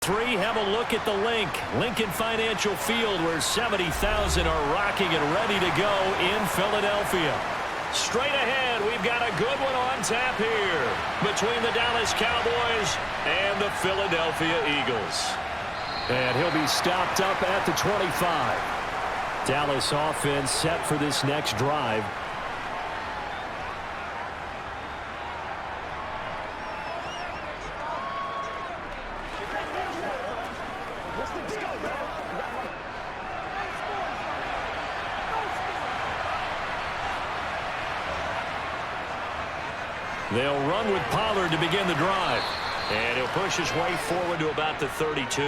Have a look at the Lincoln Financial Field, where 70,000 are rocking and ready to go in Philadelphia. Straight ahead, we've got a good one on tap here between the Dallas Cowboys and the Philadelphia Eagles. And he'll be stopped up at the 25. Dallas offense set for this next drive. They'll run with Pollard to begin the drive. And he'll push his way forward to about the 32.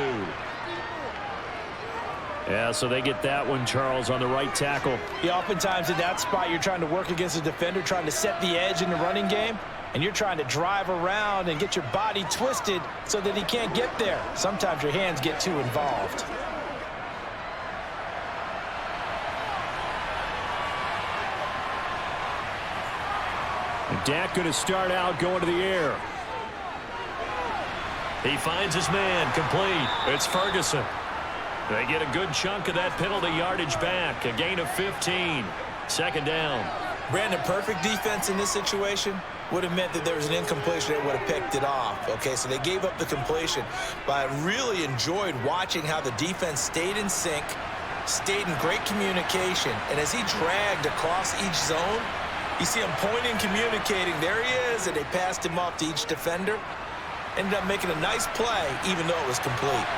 Yeah, so they get that one, Charles, on the right tackle. Yeah, oftentimes in that spot, you're trying to work against a defender, trying to set the edge in the running game, and you're trying to drive around and get your body twisted so that he can't get there. Sometimes your hands get too involved. Dak going to start out going to the air. He finds his man, complete. It's Ferguson. They get a good chunk of that penalty yardage back. A gain of 15. Second down. Brandon, perfect defense in this situation would have meant that there was an incompletion that would have picked it off. Okay, so they gave up the completion. But I really enjoyed watching how the defense stayed in sync, stayed in great communication, and as he dragged across each zone, you see him pointing, communicating. There he is, and they passed him off to each defender. Ended up making a nice play, even though it was complete.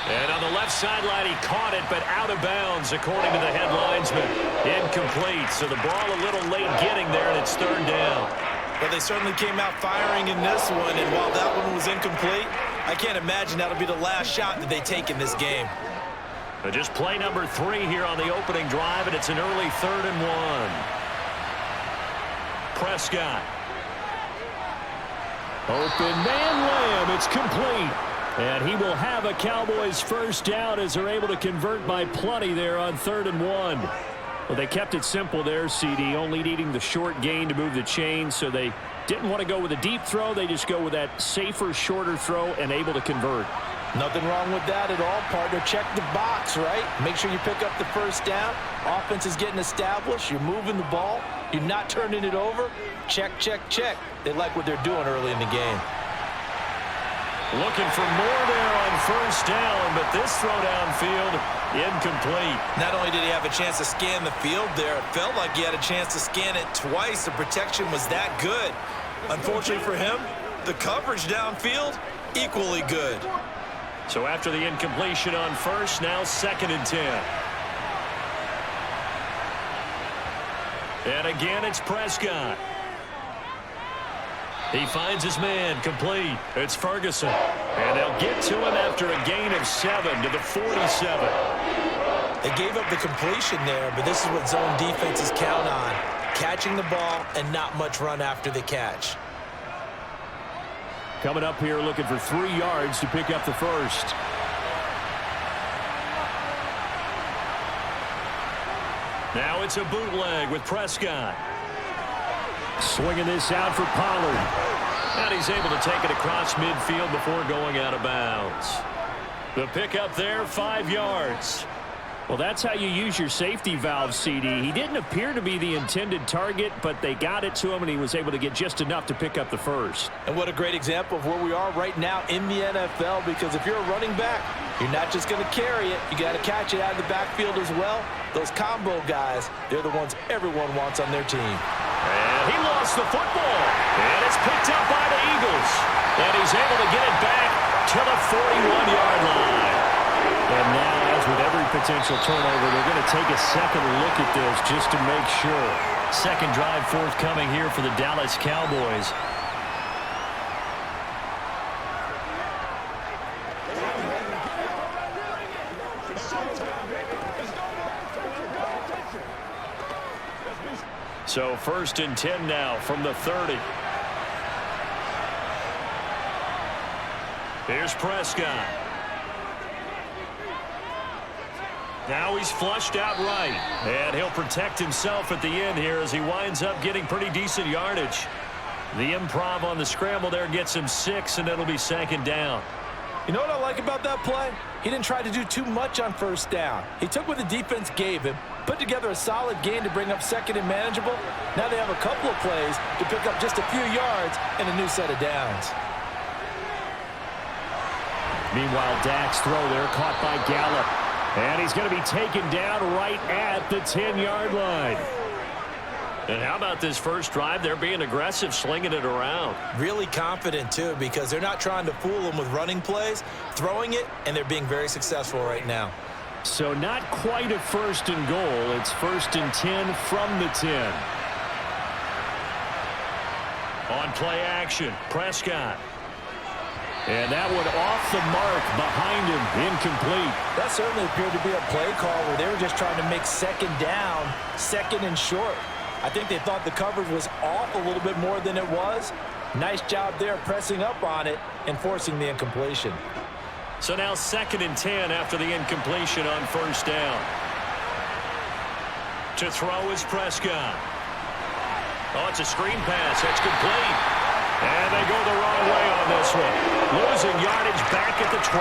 And on the left sideline, he caught it, but out of bounds, according to the head linesman. Incomplete, so the ball a little late getting there, and it's third down. Well, they certainly came out firing in this one, and while that one was incomplete, I can't imagine that'll be the last shot that they take in this game. Just play number 3 here on the opening drive, and it's an early 3rd and 1. Prescott. Open man Lamb. It's complete. And he will have a Cowboys first down as they're able to convert by plenty there on 3rd and 1. Well, they kept it simple there, CD, only needing the short gain to move the chains, so they didn't want to go with a deep throw. They just go with that safer, shorter throw and able to convert. Nothing wrong with that at all, partner. Check the box, right? Make sure you pick up the first down. Offense is getting established. You're moving the ball. You're not turning it over. Check, check, check. They like what they're doing early in the game. Looking for more there on first down, but this throw downfield, incomplete. Not only did he have a chance to scan the field there, it felt like he had a chance to scan it twice. The protection was that good. Unfortunately for him, the coverage downfield, equally good. So after the incompletion on first, now 2nd and 10. And again, it's Prescott. He finds his man, complete. It's Ferguson. And they'll get to him after a gain of 7 to the 47. They gave up the completion there, but this is what zone defenses count on. Catching the ball and not much run after the catch. Coming up here looking for 3 yards to pick up the first. Now it's a bootleg with Prescott. Swinging this out for Pollard. And he's able to take it across midfield before going out of bounds. The pickup there, 5 yards. Well, that's how you use your safety valve, CD. He didn't appear to be the intended target, but they got it to him, and he was able to get just enough to pick up the first. And what a great example of where we are right now in the NFL, because if you're a running back, you're not just going to carry it. You got to catch it out of the backfield as well. Those combo guys, they're the ones everyone wants on their team. And he lost the football. And it's picked up by the Eagles. And he's able to get it back to the 41-yard line. And now, as with every potential turnover, they're going to take a second look at this just to make sure. Second drive forthcoming here for the Dallas Cowboys. So 1st and 10 now from the 30. Here's Prescott. Now he's flushed out right. And he'll protect himself at the end here as he winds up getting pretty decent yardage. The improv on the scramble there gets him 6, and it'll be 2nd down. You know what I like about that play? He didn't try to do too much on first down. He took what the defense gave him, put together a solid gain to bring up second and manageable. Now they have a couple of plays to pick up just a few yards and a new set of downs. Meanwhile, Dak's throw there caught by Gallup. And he's going to be taken down right at the 10-yard line. And how about this first drive? They're being aggressive, slinging it around. Really confident, too, because they're not trying to fool them with running plays, throwing it, and they're being very successful right now. So not quite a first and goal. It's first and 10 from the 10. On play action, Prescott. And that one off the mark behind him, incomplete. That certainly appeared to be a play call where they were just trying to make second down, second and short. I think they thought the coverage was off a little bit more than it was. Nice job there pressing up on it and forcing the incompletion. So now second and 10 after the incompletion on first down. To throw is Prescott. Oh, it's a screen pass. That's complete. And they go the wrong way on this one. Losing yardage back at the 12.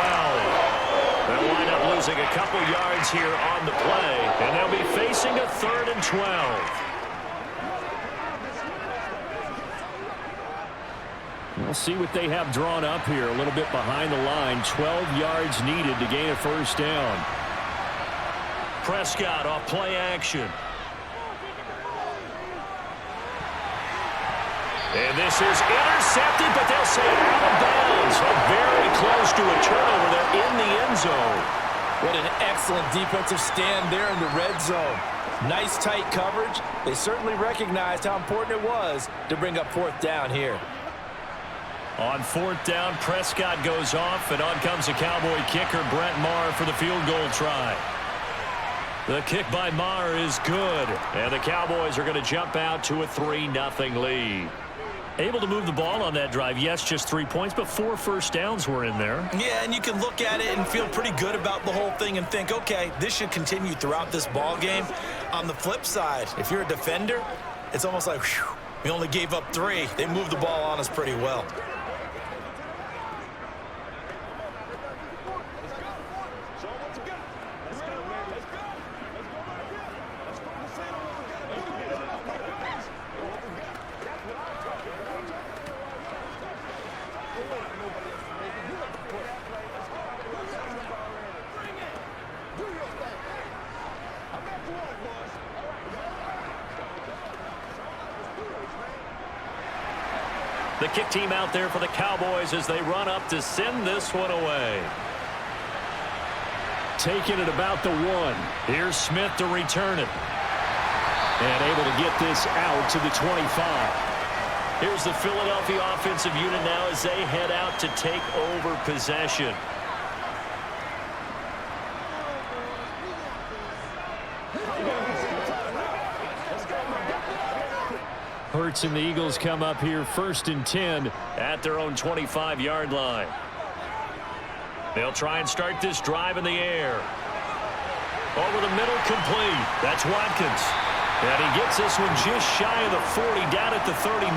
They'll wind up losing a couple yards here on the play. And they'll be facing a 3rd and 12. We'll see what they have drawn up here. A little bit behind the line. 12 yards needed to gain a first down. Prescott off play action. And this is intercepted, but they'll say out of bounds. So very close to a turnover. They're in the end zone. What an excellent defensive stand there in the red zone. Nice tight coverage. They certainly recognized how important it was to bring up 4th down here. On 4th down, Prescott goes off, and on comes the Cowboy kicker, Brett Maher, for the field goal try. The kick by Maher is good, and the Cowboys are going to jump out to a 3-0 lead. Able to move the ball on that drive. Yes, just 3 points, but 4 first downs were in there. Yeah, and you can look at it and feel pretty good about the whole thing and think, okay, this should continue throughout this ball game. On the flip side, if you're a defender, it's almost like, whew, we only gave up 3. They moved the ball on us pretty well. The kick team out there for the Cowboys as they run up to send this one away. Taking it about the 1. Here's Smith to return it. And able to get this out to the 25. Here's the Philadelphia offensive unit now as they head out to take over possession. Hurts and the Eagles come up here 1st and 10 at their own 25-yard line. They'll try and start this drive in the air. Over the middle, complete. That's Watkins. And he gets this one just shy of the 40, down at the 39.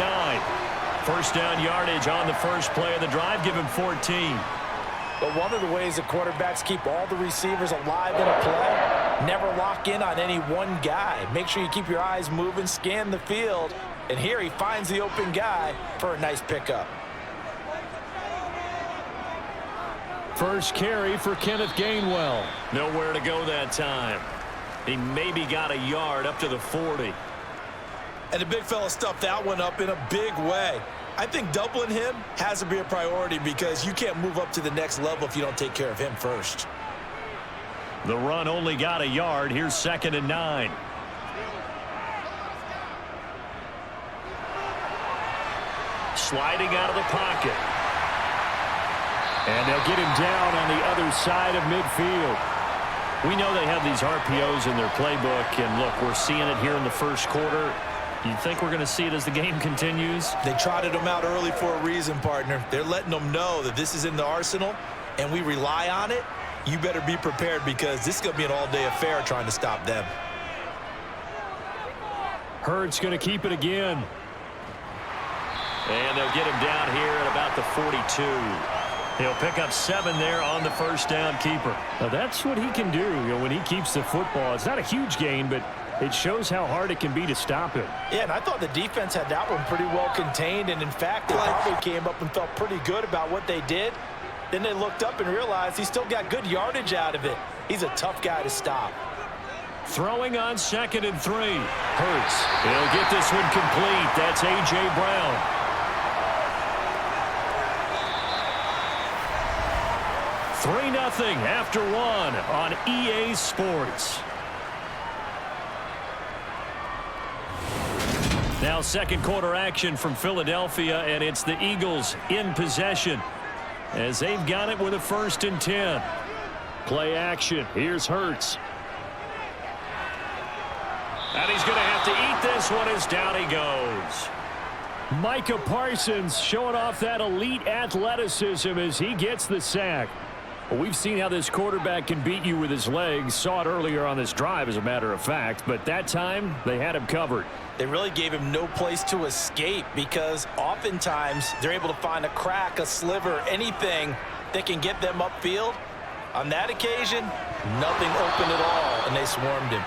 First down yardage on the first play of the drive, give him 14. But one of the ways that quarterbacks keep all the receivers alive in a play, never lock in on any one guy. Make sure you keep your eyes moving, scan the field. And here he finds the open guy for a nice pickup. First carry for Kenneth Gainwell. Nowhere to go that time. He maybe got a yard up to the 40. And the big fella stuffed that one up in a big way. I think doubling him has to be a priority because you can't move up to the next level if you don't take care of him first. The run only got a yard. Here's 2nd and 9. Sliding out of the pocket. And they'll get him down on the other side of midfield. We know they have these RPOs in their playbook, and look, we're seeing it here in the first quarter. You think we're going to see it as the game continues? They trotted them out early for a reason, partner. They're letting them know that this is in the arsenal, and we rely on it. You better be prepared because this is going to be an all-day affair trying to stop them. Hurts going to keep it again. And they'll get him down here at about the 42. He'll pick up 7 there on the first down keeper. Now that's what he can do, when he keeps the football. It's not a huge gain, but it shows how hard it can be to stop him. Yeah, and I thought the defense had that one pretty well contained, and in fact, they probably came up and felt pretty good about what they did. Then they looked up and realized he still got good yardage out of it. He's a tough guy to stop. Throwing on 2nd and 3. Hurts. He'll get this one complete. That's A.J. Brown. Three 0 after 1 on EA Sports. Now second quarter action from Philadelphia, and it's the Eagles in possession as they've got it with a 1st and 10. Play action. Here's Hurts. And he's going to have to eat this one as down he goes. Micah Parsons showing off that elite athleticism as he gets the sack. Well, we've seen how this quarterback can beat you with his legs. Saw it earlier on this drive, as a matter of fact. But that time, they had him covered. They really gave him no place to escape because oftentimes they're able to find a crack, a sliver, anything that can get them upfield. On that occasion, nothing open at all, and they swarmed him.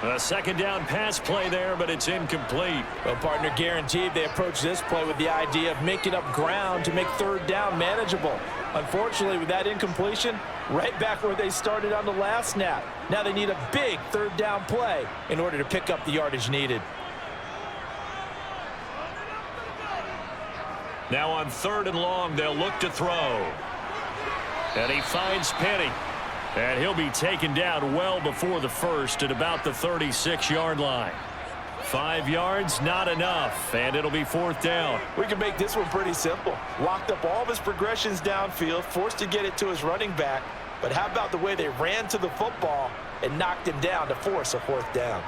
A 2nd down pass play there, but it's incomplete. Well, partner, guaranteed they approach this play with the idea of making up ground to make 3rd down manageable. Unfortunately, with that incompletion, right back where they started on the last snap. Now they need a big 3rd down play in order to pick up the yardage needed. Now on 3rd and long, they'll look to throw. And he finds Penny. And he'll be taken down well before the first at about the 36-yard line. 5 yards, not enough, and it'll be 4th down. We can make this one pretty simple. Locked up all of his progressions downfield, forced to get it to his running back. But how about the way they ran to the football and knocked him down to force a 4th down?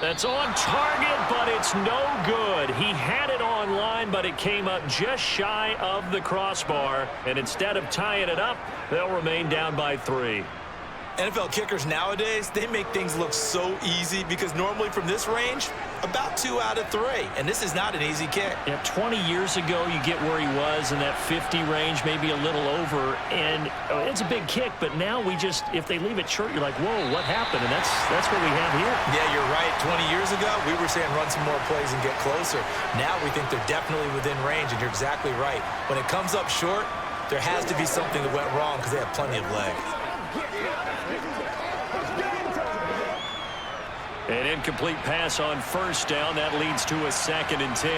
That's on target, but it's no good. He had it on line, but it came up just shy of the crossbar. And instead of tying it up, they'll remain down by 3. NFL kickers nowadays, they make things look so easy because normally from this range, about 2 out of 3. And this is not an easy kick. Yeah, 20 years ago, you get where he was in that 50 range, maybe a little over. And it's a big kick, but now we just, if they leave it short, you're like, whoa, what happened? And that's what we have here. Yeah, you're right. 20 years ago, we were saying run some more plays and get closer. Now we think they're definitely within range, and you're exactly right. When it comes up short, there has to be something that went wrong because they have plenty of leg. An incomplete pass on 1st down. That leads to a 2nd and 10.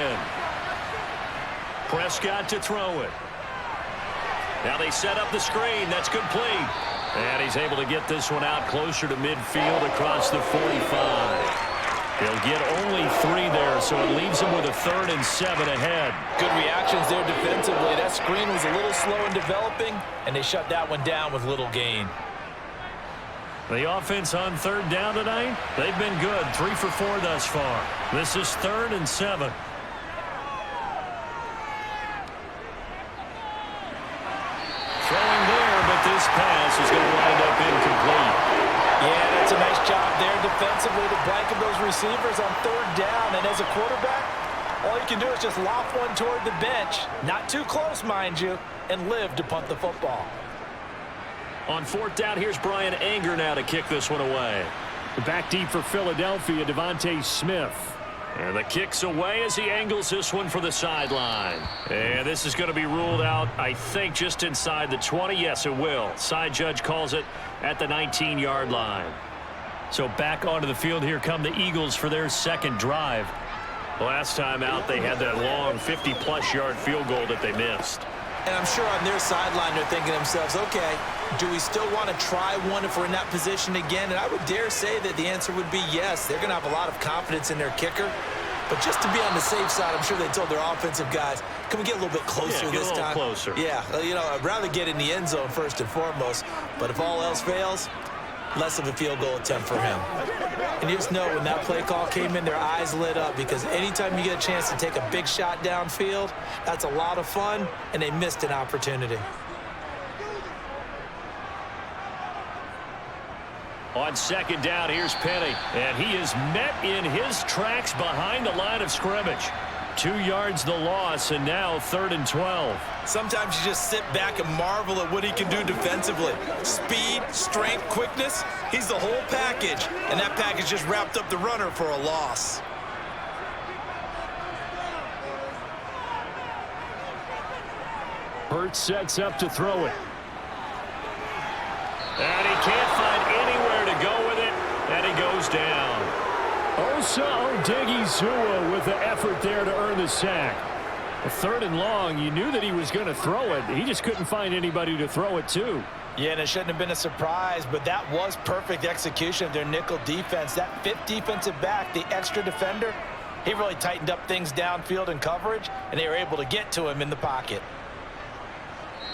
Prescott to throw it. Now they set up the screen. That's complete. And he's able to get this one out closer to midfield across the 45. He'll get only 3 there, so it leaves him with a 3rd and 7 ahead. Good reactions there defensively. That screen was a little slow in developing, and they shut that one down with little gain. The offense on 3rd down tonight, they've been good. 3 for 4 thus far. This is 3rd and 7. Throwing there, but this pass is going to wind up incomplete. Yeah, that's a nice job there defensively to blanket those receivers on 3rd down. And as a quarterback, all you can do is just loft one toward the bench. Not too close, mind you, and live to punt the football. On 4th down, here's Brian Anger now to kick this one away. Back deep for Philadelphia, Devontae Smith. And the kick's away as he angles this one for the sideline. And this is going to be ruled out, I think, just inside the 20. Yes, it will. Side judge calls it at the 19-yard line. So back onto the field, here come the Eagles for their 2nd drive. Last time out, they had that long 50-plus yard field goal that they missed. And I'm sure on their sideline they're thinking to themselves, okay, do we still want to try one if we're in that position again? And I would dare say that the answer would be yes. They're going to have a lot of confidence in their kicker. But just to be on the safe side, I'm sure they told their offensive guys, can we get a little bit closer this time? Closer. Yeah, you know, I'd rather get in the end zone first and foremost. But if all else fails, less of a field goal attempt for him. And you just know when that play call came in, their eyes lit up because anytime you get a chance to take a big shot downfield, that's a lot of fun, and they missed an opportunity. On second down, here's Penny. And he is met in his tracks behind the line of scrimmage. 2 yards the loss, and now 3rd and 12. Sometimes you just sit back and marvel at what he can do defensively. Speed, strength, quickness, he's the whole package. And that package just wrapped up the runner for a loss. Hurts sets up to throw it. And he can't find anywhere to go with it, and he goes down. Osa Odigizua with the effort there to earn the sack. A 3rd and long, you knew that he was going to throw it. He just couldn't find anybody to throw it to. Yeah, and it shouldn't have been a surprise, but that was perfect execution of their nickel defense. That 5th defensive back, the extra defender, he really tightened up things downfield in coverage, and they were able to get to him in the pocket.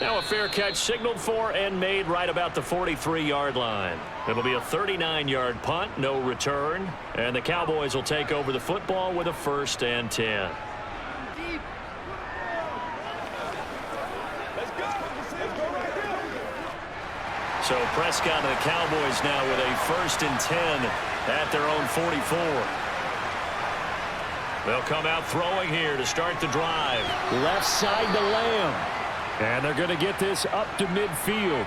Now a fair catch signaled for and made right about the 43-yard line. It'll be a 39-yard punt, no return. And the Cowboys will take over the football with a 1st and 10. So Prescott and the Cowboys now with a 1st and 10 at their own 44. They'll come out throwing here to start the drive. Left side to Lamb. And they're going to get this up to midfield.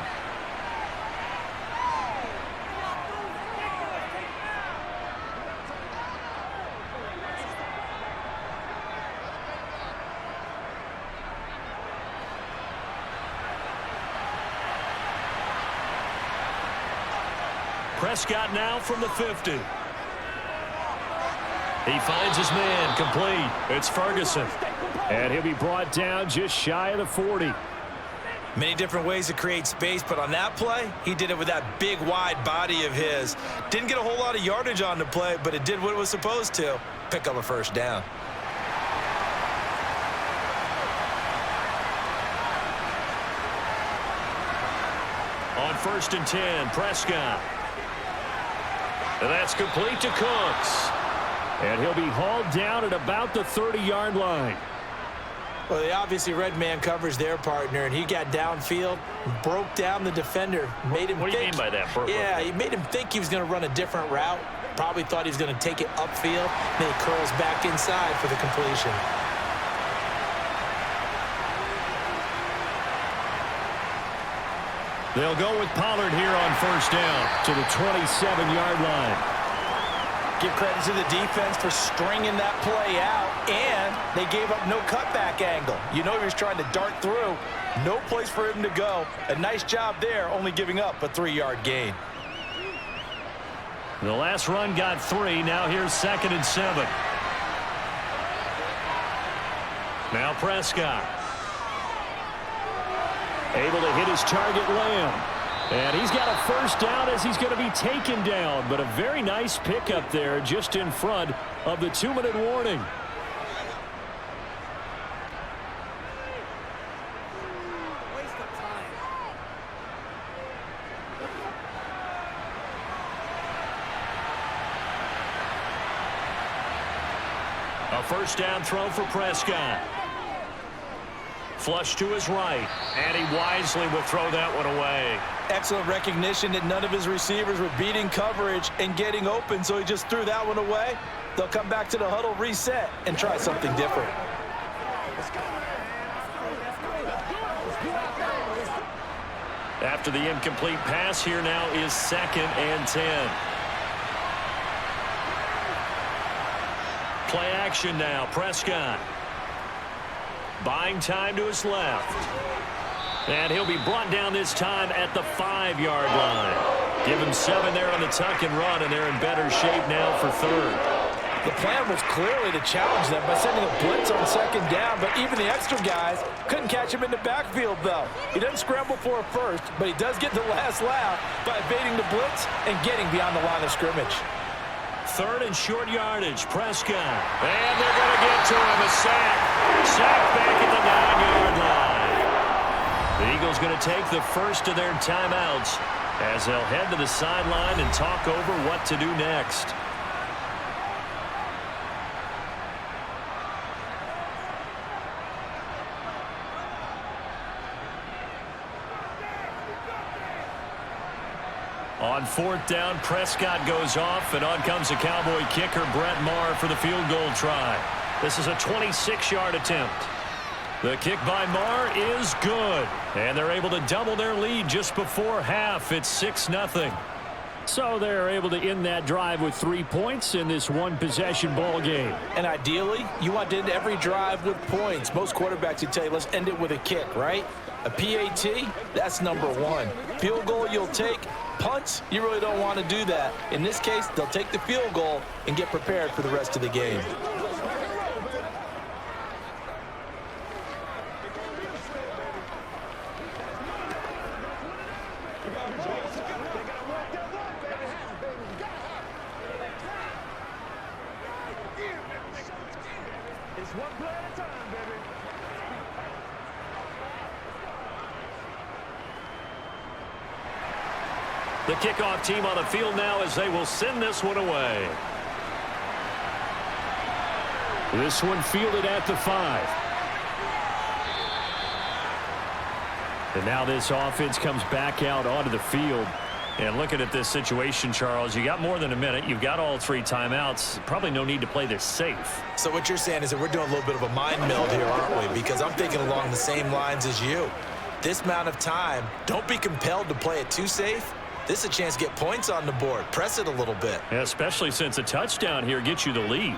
Prescott now from the 50. He finds his man complete. It's Ferguson. And he'll be brought down just shy of the 40. Many different ways to create space, but on that play, he did it with that big, wide body of his. Didn't get a whole lot of yardage on the play, but it did what it was supposed to. Pick up a 1st down. On 1st and 10, Prescott. And that's complete to Cooks. And he'll be hauled down at about the 30-yard line. Well, they obviously read man coverage their partner, and he got downfield, broke down the defender, made him What do you mean by that? Yeah, he made him think he was going to run a different route. Probably thought he was going to take it upfield. Then he curls back inside for the completion. They'll go with Pollard here on 1st down to the 27-yard line. Give credit to the defense for stringing that play out, and they gave up no cutback angle. You know he was trying to dart through. No place for him to go. A nice job there, only giving up a 3-yard gain. The last run got 3. Now here's 2nd and 7. Now Prescott. Able to hit his target, Lamb. And he's got a 1st down as he's going to be taken down. But a very nice pickup there just in front of the 2-minute warning. A 1st down throw for Prescott. Flush to his right, and he wisely will throw that one away. Excellent recognition that none of his receivers were beating coverage and getting open, so he just threw that one away. They'll come back to the huddle, reset, and try something different. After the incomplete pass, here now is 2nd and 10. Play action now, Prescott. Buying time to his left. And he'll be brought down this time at the 5-yard line. Give him 7 there on the tuck and run, and they're in better shape now for 3rd. The plan was clearly to challenge them by sending a blitz on 2nd down, but even the extra guys couldn't catch him in the backfield, though. He doesn't scramble for a 1st, but he does get the last laugh by evading the blitz and getting beyond the line of scrimmage. 3rd and short yardage, Prescott. And they're going to get to him, a sack. Sack back at the 9-yard line. The Eagles going to take the first of their timeouts as they'll head to the sideline and talk over what to do next. On fourth down, Prescott goes off, and on comes the Cowboy kicker, Brett Maher, for the field goal try. This is a 26-yard attempt. The kick by Maher is good, and they're able to double their lead just before half. It's 6-0. So they're able to end that drive with 3 points in this one-possession ball game. And ideally, you want to end every drive with points. Most quarterbacks would tell you, let's end it with a kick, right? A PAT, that's number one. Field goal you'll take. Punts, you really don't want to do that. In this case, they'll take the field goal and get prepared for the rest of the game. The kickoff team on the field now as they will send this one away. This one fielded at the 5. And now this offense comes back out onto the field. And looking at this situation, Charles, you got more than a minute. You've got all 3 timeouts. Probably no need to play this safe. So what you're saying is that we're doing a little bit of a mind meld here, aren't we? Because I'm thinking along the same lines as you. This amount of time, don't be compelled to play it too safe. This is a chance to get points on the board. Press it a little bit. Yeah, especially since a touchdown here gets you the lead.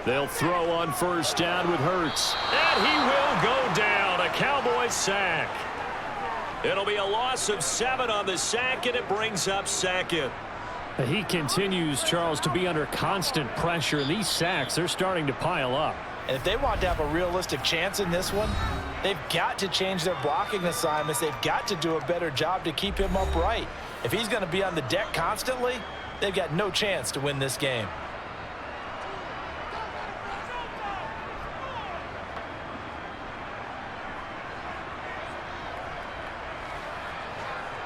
They'll throw on first down with Hurts. And he will go down. A Cowboys sack. It'll be a loss of 7 on the sack, and it brings up second. He continues, Charles, to be under constant pressure. These sacks, they're starting to pile up. And if they want to have a realistic chance in this one, they've got to change their blocking assignments. They've got to do a better job to keep him upright. If he's going to be on the deck constantly, they've got no chance to win this game.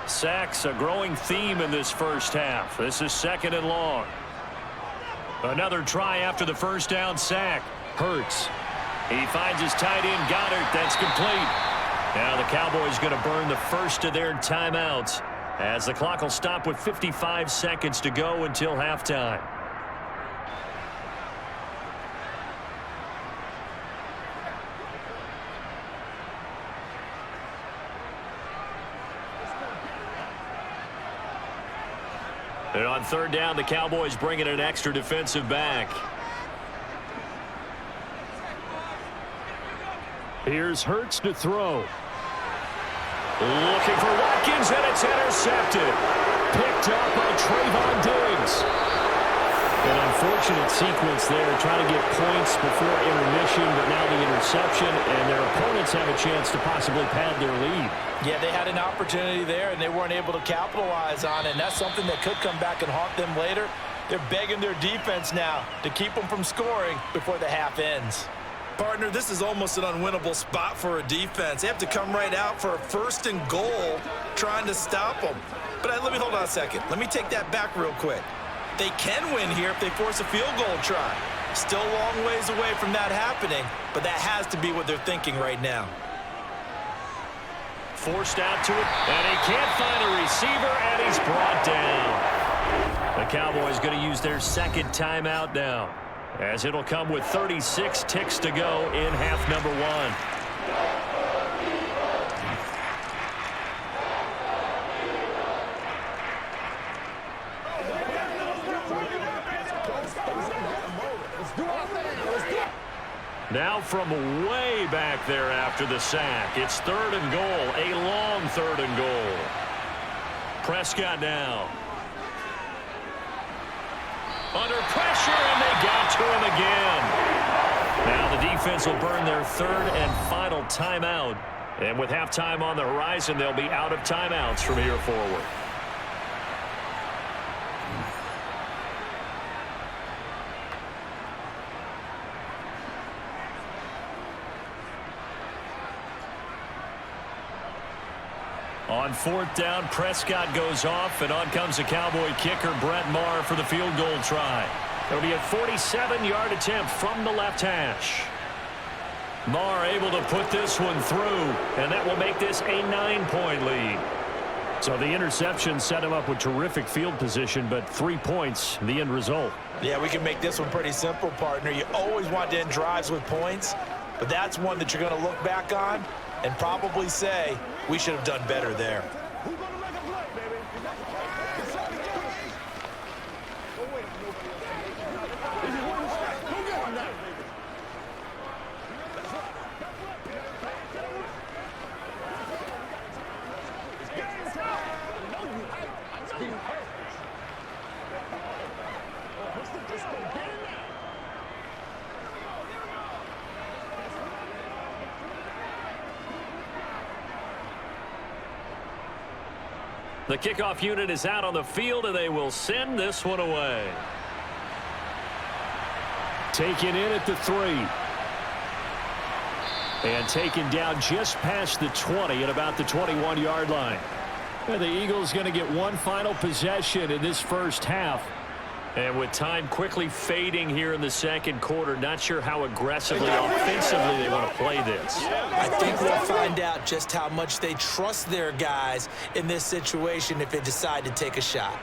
Sacks, a growing theme in this first half. This is 2nd and long. Another try after the first down sack. Hurts. He finds his tight end, Goddard. That's complete. Now the Cowboys going to burn the first of their timeouts as the clock will stop with 55 seconds to go until halftime. And on third down, the Cowboys bring in an extra defensive back. Here's Hurts to throw. Looking for Watkins, and it's intercepted. Picked up by Trayvon Diggs. An unfortunate sequence there, trying to get points before intermission, but now the interception, and their opponents have a chance to possibly pad their lead. Yeah, they had an opportunity there, and they weren't able to capitalize on it, and that's something that could come back and haunt them later. They're begging their defense now to keep them from scoring before the half ends. Partner, this is almost an unwinnable spot for a defense. They have to come right out for a 1st and goal trying to stop them. But let me hold on a second. Let me take that back real quick. They can win here if they force a field goal try. Still a long ways away from that happening, but that has to be what they're thinking right now. Forced out to it, and he can't find a receiver, and he's brought down. The Cowboys going to use their 2nd timeout now, as it'll come with 36 ticks to go in half number 1. Now from way back there after the sack, it's 3rd and goal, a long 3rd and goal. Prescott now. Under pressure, and they got to him again. Now the defense will burn their 3rd and final timeout. And with halftime on the horizon, they'll be out of timeouts from here forward. On fourth down, Prescott goes off, and on comes the Cowboy kicker, Brett Maher, for the field goal try. It'll be a 47-yard attempt from the left hash. Maher able to put this one through, and that will make this a 9-point lead. So the interception set him up with terrific field position, but 3 points, the end result. Yeah, we can make this one pretty simple, partner. You always want to end drives with points, but that's one that you're going to look back on and probably say, we should have done better there. The kickoff unit is out on the field, and they will send this one away. Taken in at the 3. And taken down just past the 20 at about the 21-yard line. And the Eagles going to get one final possession in this first half. And with time quickly fading here in the second quarter, not sure how aggressively, offensively they want to play this. I think we'll find out just how much they trust their guys in this situation if they decide to take a shot.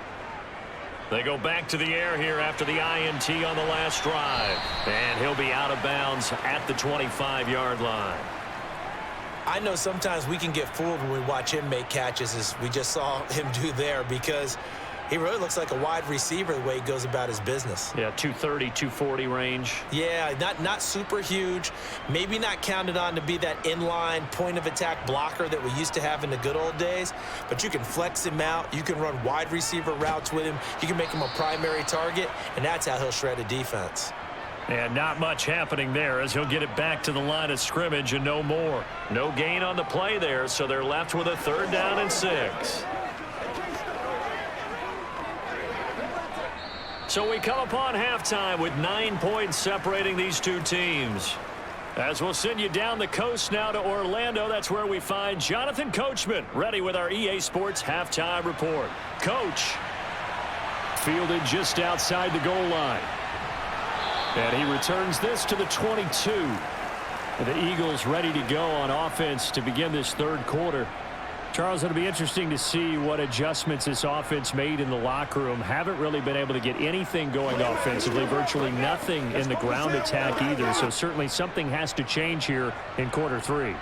They go back to the air here after the INT on the last drive. And he'll be out of bounds at the 25-yard line. I know sometimes we can get fooled when we watch him make catches, as we just saw him do there, because he really looks like a wide receiver the way he goes about his business. Yeah, 230, 240 range. Yeah, not super huge. Maybe not counted on to be that inline point-of-attack blocker that we used to have in the good old days. But you can flex him out. You can run wide receiver routes with him. You can make him a primary target, and that's how he'll shred a defense. And not much happening there as he'll get it back to the line of scrimmage and no more. No gain on the play there, so they're left with a 3rd down and 6. So we come upon halftime with 9 points separating these two teams. As we'll send you down the coast now to Orlando, that's where we find Jonathan Coachman ready with our EA Sports halftime report. Coach, fielded just outside the goal line. And he returns this to the 22. The Eagles ready to go on offense to begin this third quarter. Charles, it'll be interesting to see what adjustments this offense made in the locker room. Haven't really been able to get anything going offensively, virtually nothing in the ground attack either. So certainly something has to change here in quarter 3.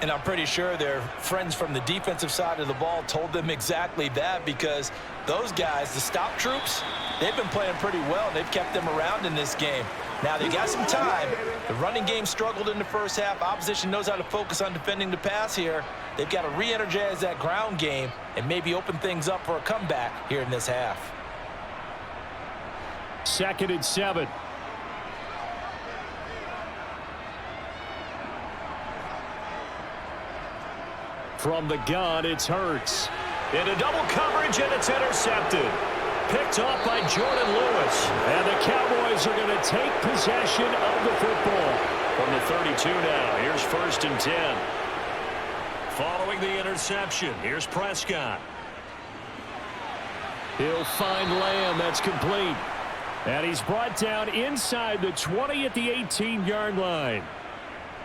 And I'm pretty sure their friends from the defensive side of the ball told them exactly that, because those guys, the stop troops, they've been playing pretty well. They've kept them around in this game. Now, they got some time. The running game struggled in the first half. Opposition knows how to focus on defending the pass here. They've got to re-energize that ground game and maybe open things up for a comeback here in this half. 2nd and 7. From the gun, it's Hurts. Into double coverage, and it's intercepted. Picked off by Jordan Lewis. And the Cowboys are going to take possession of the football. From the 32 now, here's 1st and 10. Following the interception, here's Prescott. He'll find Lamb. That's complete. And he's brought down inside the 20 at the 18-yard line.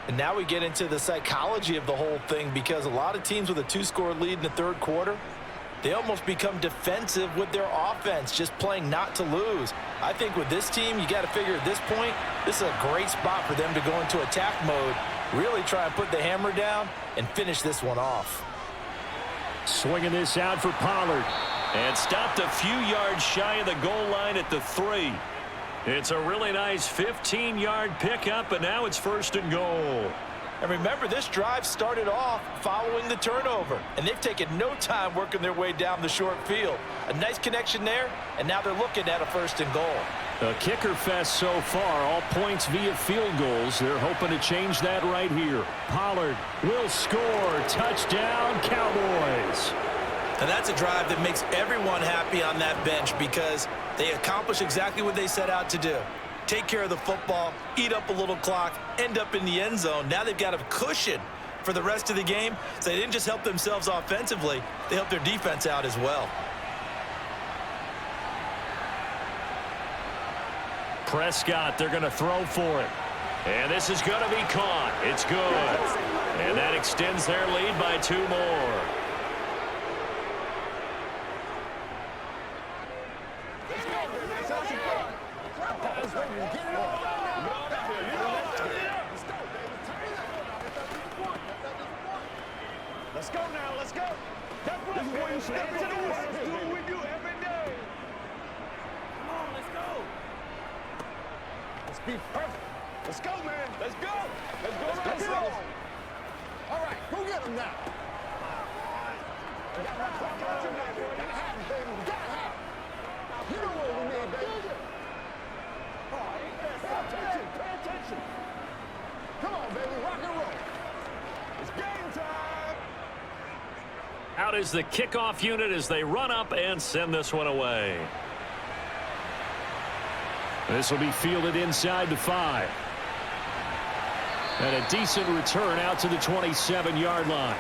And now we get into the psychology of the whole thing, because a lot of teams with a 2-score lead in the third quarter, they almost become defensive with their offense, just playing not to lose. I think with this team, you got to figure at this point, this is a great spot for them to go into attack mode, really try and put the hammer down and finish this one off. Swinging this out for Pollard. And stopped a few yards shy of the goal line at the 3. It's a really nice 15-yard pickup, and now it's 1st and goal. And remember, this drive started off following the turnover, and they've taken no time working their way down the short field. A nice connection there, and now they're looking at a 1st and goal. A kicker fest so far, all points via field goals. They're hoping to change that right here. Pollard will score. Touchdown, Cowboys. And that's a drive that makes everyone happy on that bench, because they accomplish exactly what they set out to do. Take care of the football, eat up a little clock, end up in the end zone. Now they've got a cushion for the rest of the game. So they didn't just help themselves offensively, they helped their defense out as well. Prescott, they're going to throw for it. And this is going to be caught. It's good. And that extends their lead by 2 more. Let's go now. Let's go. That's right, man. Step to the work. Let's do what we do every day. Come on, let's go. Let's be perfect. Let's go, man. Let's go. Let's go. Let's go. All right, go get him now. Gotta have him, baby. Gotta have him. You know what we need, baby. Pay attention. Come on, baby. Rock and roll. It's game time. Out is the kickoff unit as they run up and send this one away. This will be fielded inside the 5. And a decent return out to the 27-yard line.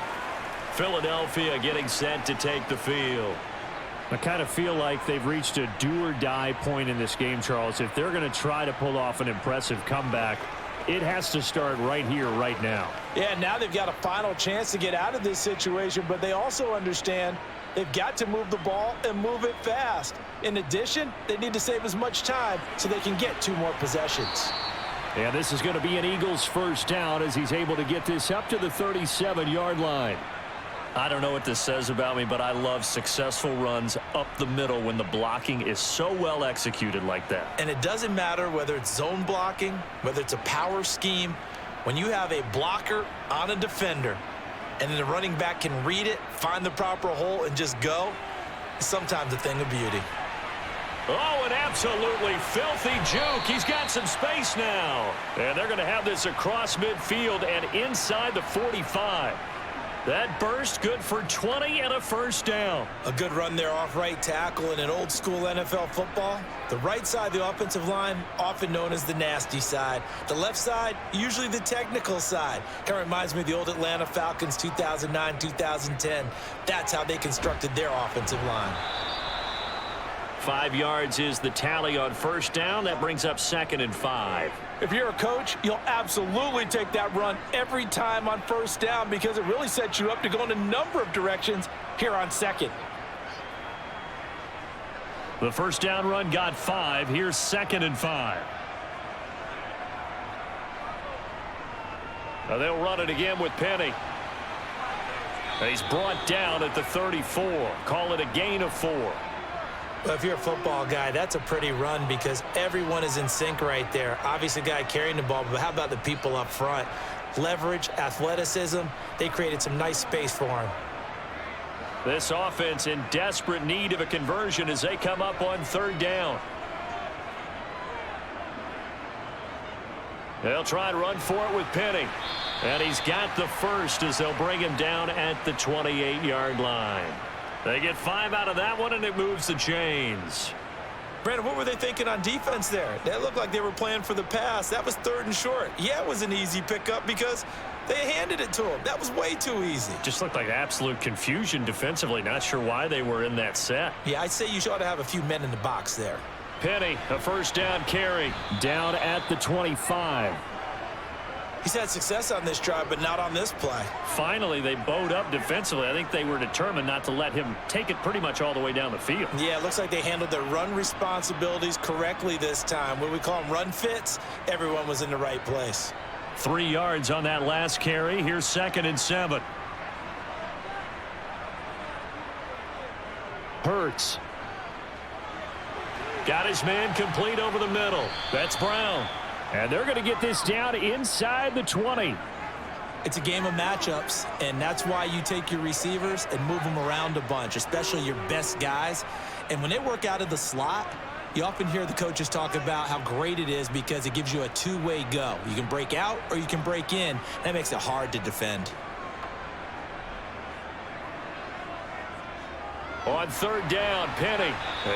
Philadelphia getting set to take the field. I kind of feel like they've reached a do-or-die point in this game, Charles. If they're going to try to pull off an impressive comeback, it has to start right here, right now. Yeah, now they've got a final chance to get out of this situation, but they also understand they've got to move the ball and move it fast. In addition, they need to save as much time so they can get 2 more possessions. And this is going to be an Eagles first down as he's able to get this up to the 37-yard line. I don't know what this says about me, but I love successful runs up the middle when the blocking is so well executed like that. And it doesn't matter whether it's zone blocking, whether it's a power scheme. When you have a blocker on a defender and then the running back can read it, find the proper hole, and just go, it's sometimes a thing of beauty. Oh, an absolutely filthy juke. He's got some space now. And they're going to have this across midfield and inside the 45. That burst good for 20 and a first down. A good run there off right tackle in an old school NFL football. The right side of the offensive line, often known as the nasty side. The left side, usually the technical side. Kind of reminds me of the old Atlanta Falcons 2009, 2010. That's how they constructed their offensive line. 5 yards is the tally on first down. That brings up 2nd and 5. If you're a coach, you'll absolutely take that run every time on first down because it really sets you up to go in a number of directions here on 2nd. The first down run got 5. Here's 2nd and 5. Now they'll run it again with Penny. He's brought down at the 34. Call it a gain of 4. Well, if you're a football guy, that's a pretty run because everyone is in sync right there. Obviously, the guy carrying the ball, but how about the people up front? Leverage, athleticism, they created some nice space for him. This offense in desperate need of a conversion as they come up on 3rd down. They'll try and run for it with Penny. And he's got the first as they'll bring him down at the 28-yard line. They get 5 out of that one, and it moves the chains. Brandon, what were they thinking on defense there? That looked like they were playing for the pass. That was 3rd and short. Yeah, it was an easy pickup because they handed it to him. That was way too easy. Just looked like absolute confusion defensively. Not sure why they were in that set. Yeah, I'd say you ought to have a few men in the box there. Penny, a first down carry, down at the 25. He's had success on this drive, but not on this play. Finally, they bowed up defensively. I think they were determined not to let him take it pretty much all the way down the field. Yeah, it looks like they handled their run responsibilities correctly this time. What we call them run fits, everyone was in the right place. 3 yards on that last carry. Here's 2nd and 7. Hurts. Got his man complete over the middle. That's Brown. And they're going to get this down inside the 20. It's a game of matchups, and that's why you take your receivers and move them around a bunch, especially your best guys. And when they work out of the slot, you often hear the coaches talk about how great it is because it gives you a two-way go. You can break out or you can break in. That makes it hard to defend. On 3rd down, Penny.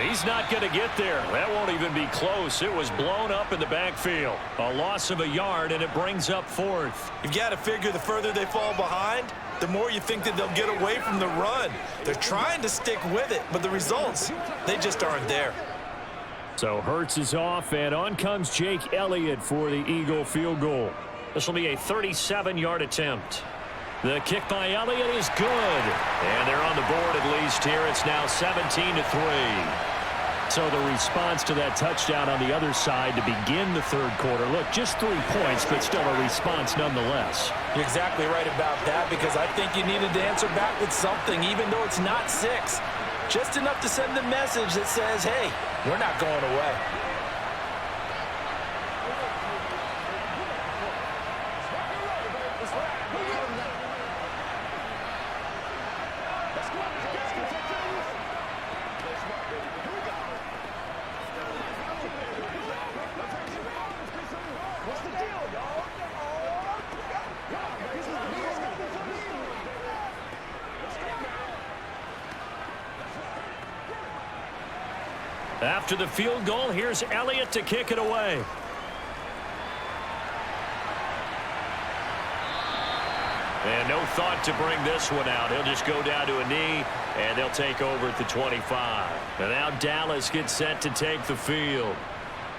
He's not going to get there. That won't even be close. It was blown up in the backfield. A loss of a yard, and it brings up 4th. You've got to figure the further they fall behind, the more you think that they'll get away from the run. They're trying to stick with it, but the results, they just aren't there. So Hurts is off, and on comes Jake Elliott for the Eagle field goal. This will be a 37-yard attempt. The kick by Elliott is good. And they're on the board at least here. It's now 17-3. So the response to that touchdown on the other side to begin the third quarter. Look, just 3 points, but still a response nonetheless. You're exactly right about that, because I think you needed to answer back with something, even though it's not 6. Just enough to send the message that says, hey, we're not going away. After the field goal, here's Elliott to kick it away. And no thought to bring this one out. He'll just go down to a knee, and they'll take over at the 25. And now Dallas gets set to take the field.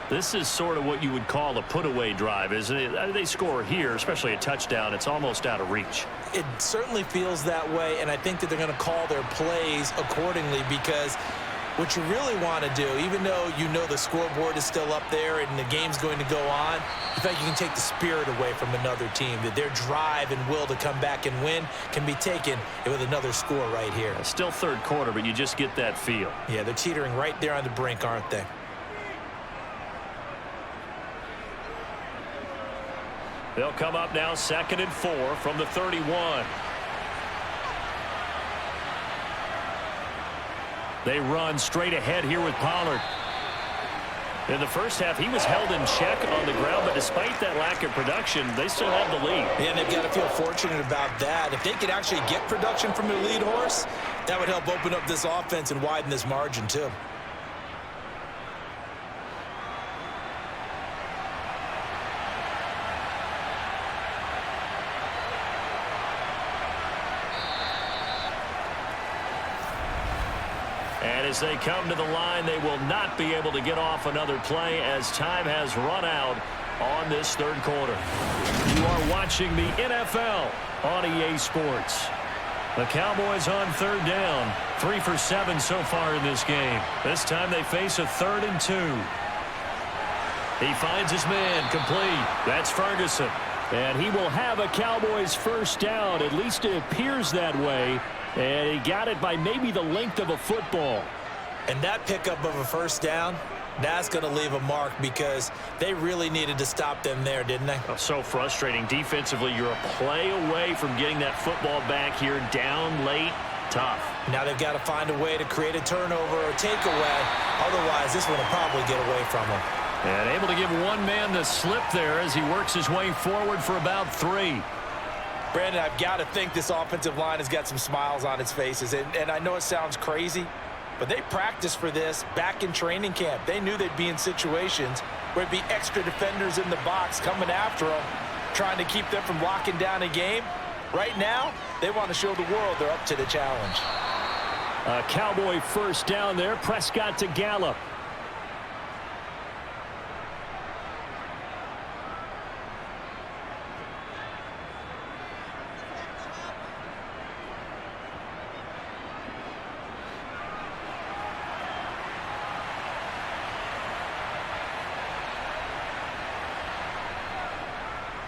This is sort of what you would call a put-away drive, isn't it? They score here, especially a touchdown. It's almost out of reach. It certainly feels that way, and I think that they're going to call their plays accordingly, because what you really want to do, even though you know the scoreboard is still up there and the game's going to go on, in fact, you can take the spirit away from another team, that their drive and will to come back and win can be taken with another score right here. Still third quarter, but you just get that feel. Yeah, they're teetering right there on the brink, aren't they? They'll come up now 2nd and 4 from the 31. They run straight ahead here with Pollard. In the first half, he was held in check on the ground, but despite that lack of production, they still have the lead. Yeah, and they've got to feel fortunate about that. If they could actually get production from their lead horse, that would help open up this offense and widen this margin too. And as they come to the line, they will not be able to get off another play as time has run out on this third quarter. You are watching the NFL on EA Sports. The Cowboys on third down. 3 for 7 so far in this game. This time they face a 3rd and 2. He finds his man complete. That's Ferguson. And he will have a Cowboys first down. At least it appears that way. And he got it by maybe the length of a football. And that pickup of a first down, that's going to leave a mark, because they really needed to stop them there, didn't they? Oh, so frustrating. Defensively, you're a play away from getting that football back here down late. Tough. Now they've got to find a way to create a turnover or takeaway. Otherwise, this one will probably get away from them. And able to give one man the slip there as he works his way forward for about 3. Brandon, I've got to think this offensive line has got some smiles on its faces. And I know it sounds crazy, but they practiced for this back in training camp. They knew they'd be in situations where it'd be extra defenders in the box coming after them, trying to keep them from locking down a game. Right now, they want to show the world they're up to the challenge. A Cowboy first down there. Prescott to Gallup.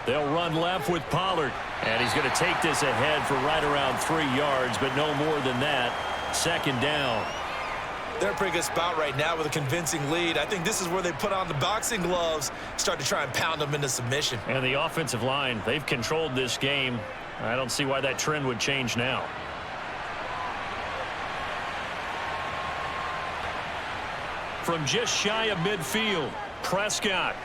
They'll run left with Pollard. And he's going to take this ahead for right around 3 yards, but no more than that. 2nd down. They're in a pretty good spot right now with a convincing lead. I think this is where they put on the boxing gloves, start to try and pound them into submission. And the offensive line, they've controlled this game. I don't see why that trend would change now. From just shy of midfield, Prescott.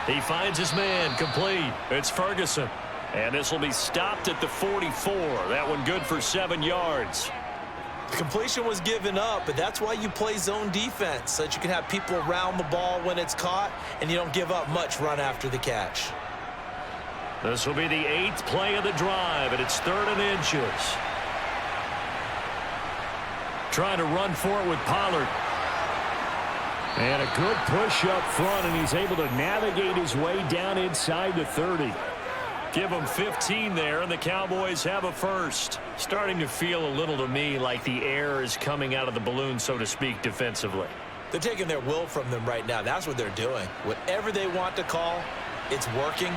He finds his man complete. It's Ferguson. And this will be stopped at the 44. That one good for 7 yards. The completion was given up, but that's why you play zone defense, so that you can have people around the ball when it's caught, and you don't give up much run after the catch. This will be the 8th play of the drive, and it's 3rd and inches. Trying to run for it with Pollard. And a good push up front, and he's able to navigate his way down inside the 30. Give them 15 there, and the Cowboys have a first. Starting to feel a little to me like the air is coming out of the balloon, so to speak, defensively. They're taking their will from them right now. That's what they're doing. Whatever they want to call, it's working.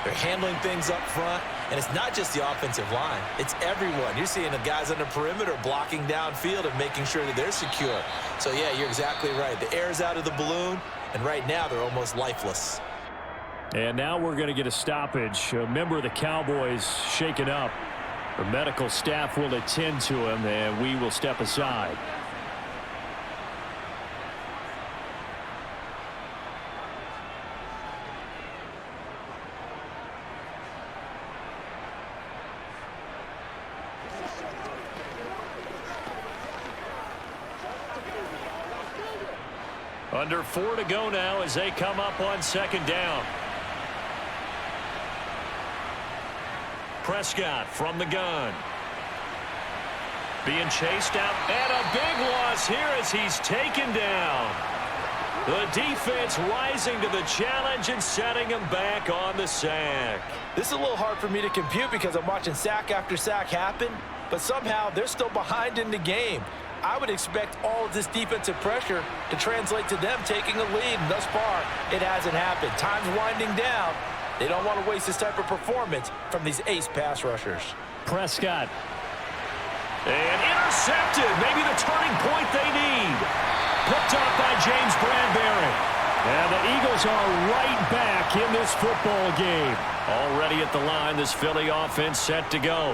They're handling things up front. And it's not just the offensive line. It's everyone. You're seeing the guys on the perimeter blocking downfield and making sure that they're secure. So, yeah, you're exactly right. The air's out of the balloon, and right now they're almost lifeless. And now we're going to get a stoppage. A member of the Cowboys shaken up. The medical staff will attend to him, and we will step aside. Under 4 to go now as they come up on second down. Prescott from the gun. Being chased out. And a big loss here as he's taken down. The defense rising to the challenge and setting him back on the sack. This is a little hard for me to compute because I'm watching sack after sack happen, but somehow they're still behind in the game. I would expect all of this defensive pressure to translate to them taking a lead, and thus far, it hasn't happened. Time's winding down. They don't want to waste this type of performance from these ace pass rushers. Prescott. And intercepted. Maybe the turning point they need. Picked up by James Bradbury. And the Eagles are right back in this football game. Already at the line, this Philly offense set to go.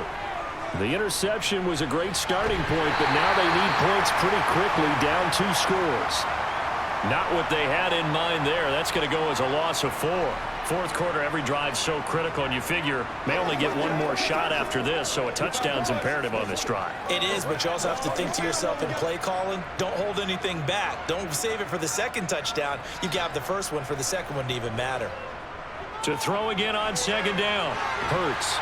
The interception was a great starting point, but now they need points pretty quickly, down 2 scores. Not what they had in mind there. That's going to go as a loss of 4. Fourth quarter, every drive so critical, and you figure may only get one more shot after this, so a touchdown's imperative on this drive. It is, but you also have to think to yourself in play calling, don't hold anything back. Don't save it for the second touchdown. You got the first one for the second one to even matter. To throw again on second down. Hurts.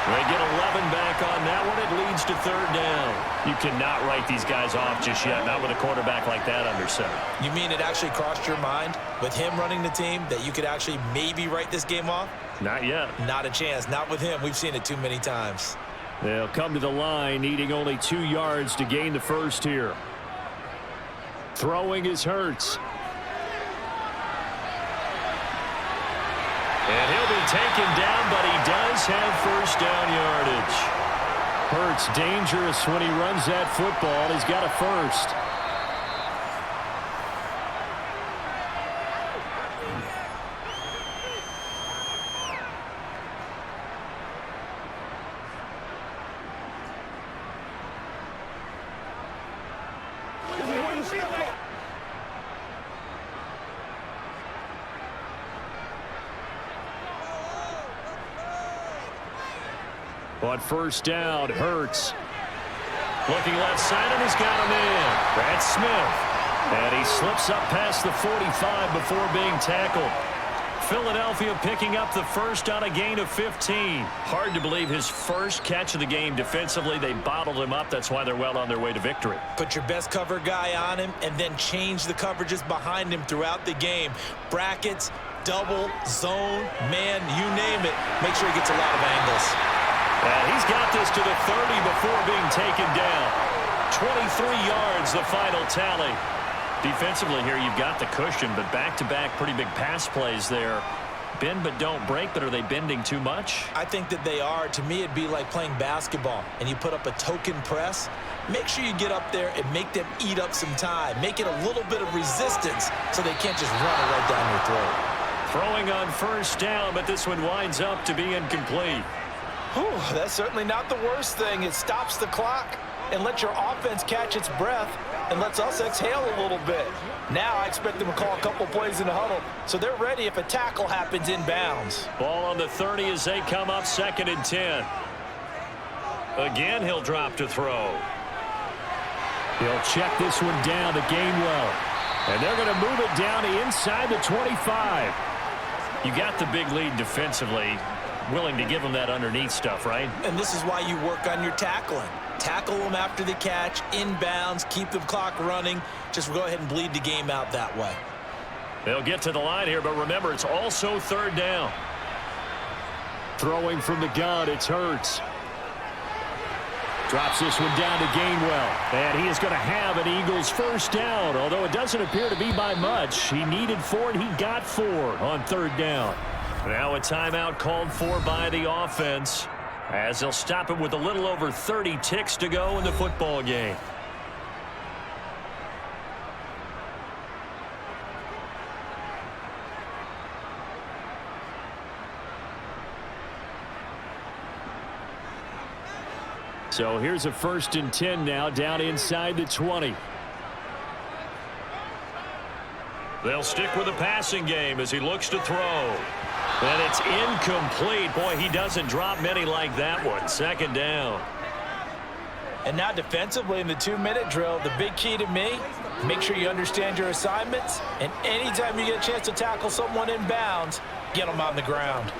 They get 11 back on that one. It leads to third down. You cannot write these guys off just yet, not with a quarterback like that under center. You mean it actually crossed your mind with him running the team that you could actually maybe write this game off? Not yet. Not a chance. Not with him. We've seen it too many times. They'll come to the line, needing only 2 yards to gain the first here. Throwing is Hurts. And he'll be taken down, but he does have first down yardage. Hurts dangerous when he runs that football. He's got a first. On first down, Hurts. Looking left side, and he's got him in. That's Smith. And he slips up past the 45 before being tackled. Philadelphia picking up the first on a gain of 15. Hard to believe his first catch of the game defensively. They bottled him up. That's why they're well on their way to victory. Put your best cover guy on him and then change the coverages behind him throughout the game. Brackets, double, zone, man, you name it. Make sure he gets a lot of angles. And he's got this to the 30 before being taken down. 23 yards, the final tally. Defensively here, you've got the cushion, but back-to-back pretty big pass plays there. Bend but don't break, but are they bending too much? I think that they are. To me, it'd be like playing basketball, and you put up a token press. Make sure you get up there and make them eat up some time. Make it a little bit of resistance so they can't just run it right down your throat. Throwing on first down, but this one winds up to be incomplete. Whew, that's certainly not the worst thing. It stops the clock and lets your offense catch its breath and lets us exhale a little bit. Now I expect them to call a couple plays in the huddle, so they're ready if a tackle happens inbounds. Ball on the 30 as they come up 2nd and 10. Again, he'll drop to throw. He'll check this one down to Gainwell. And they're going to move it down to inside the 25. You got the big lead defensively. Willing to give them that underneath stuff, right? And this is why you work on your tackling. Tackle them after the catch, inbounds, keep the clock running. Just go ahead and bleed the game out that way. They'll get to the line here, but remember, it's also third down. Throwing from the gun, it's Hurts. Drops this one down to Gainwell. And he is going to have an Eagles first down, although it doesn't appear to be by much. He needed 4, and he got 4 on 3rd down. Now a timeout called for by the offense, as they'll stop it with a little over 30 ticks to go in the football game. So here's a 1st and 10 now, down inside the 20. They'll stick with the passing game as he looks to throw. And it's incomplete. Boy, he doesn't drop many like that one. 2nd down. And now defensively in the 2-minute drill, the big key to me, make sure you understand your assignments. And anytime you get a chance to tackle someone in bounds, get them on the ground.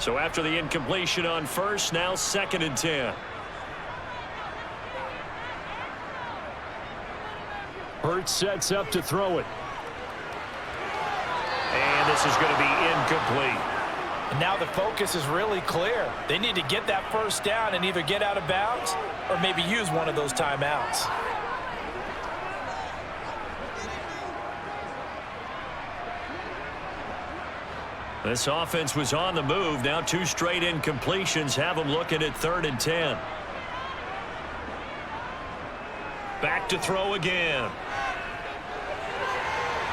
So after the incompletion on 1st, now 2nd and 10. Hurts sets up to throw it. And this is going to be incomplete. And now the focus is really clear. They need to get that 1st down and either get out of bounds or maybe use one of those timeouts. This offense was on the move. Now 2 straight incompletions have them looking at 3rd and 10. Back to throw again.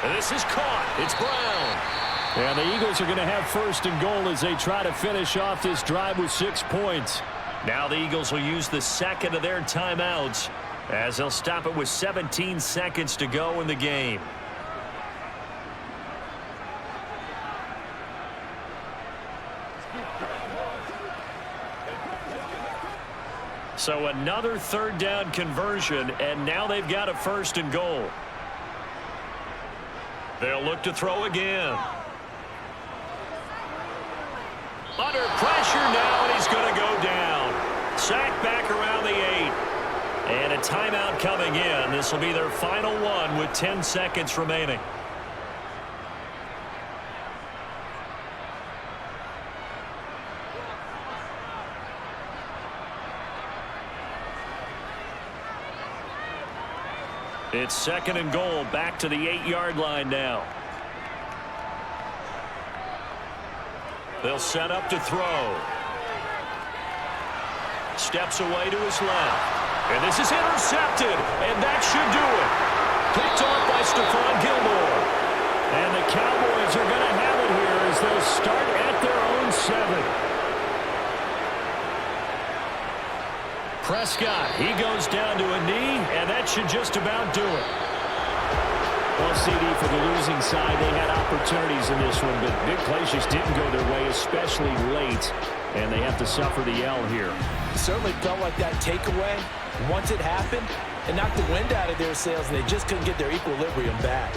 And this is caught. It's Brown. And the Eagles are going to have 1st and goal as they try to finish off this drive with 6 points. Now the Eagles will use the 2nd of their timeouts as they'll stop it with 17 seconds to go in the game. So another 3rd down conversion, and now they've got a 1st and goal. They'll look to throw again. Under pressure now, and he's going to go down. Sacked back around the 8. And a timeout coming in. This will be their final one with 10 seconds remaining. It's 2nd and goal, back to the 8-yard line now. They'll set up to throw. Steps away to his left. And this is intercepted, and that should do it. Picked off by Stephon Gilmore. And the Cowboys are going to have it here as they start at their own 7. Prescott, he goes down to a knee, and that should just about do it. Well, CD, for the losing side, they had opportunities in this one, but big plays just didn't go their way, especially late, and they have to suffer the L here. It certainly felt like that takeaway, once it happened, it knocked the wind out of their sails, and they just couldn't get their equilibrium back.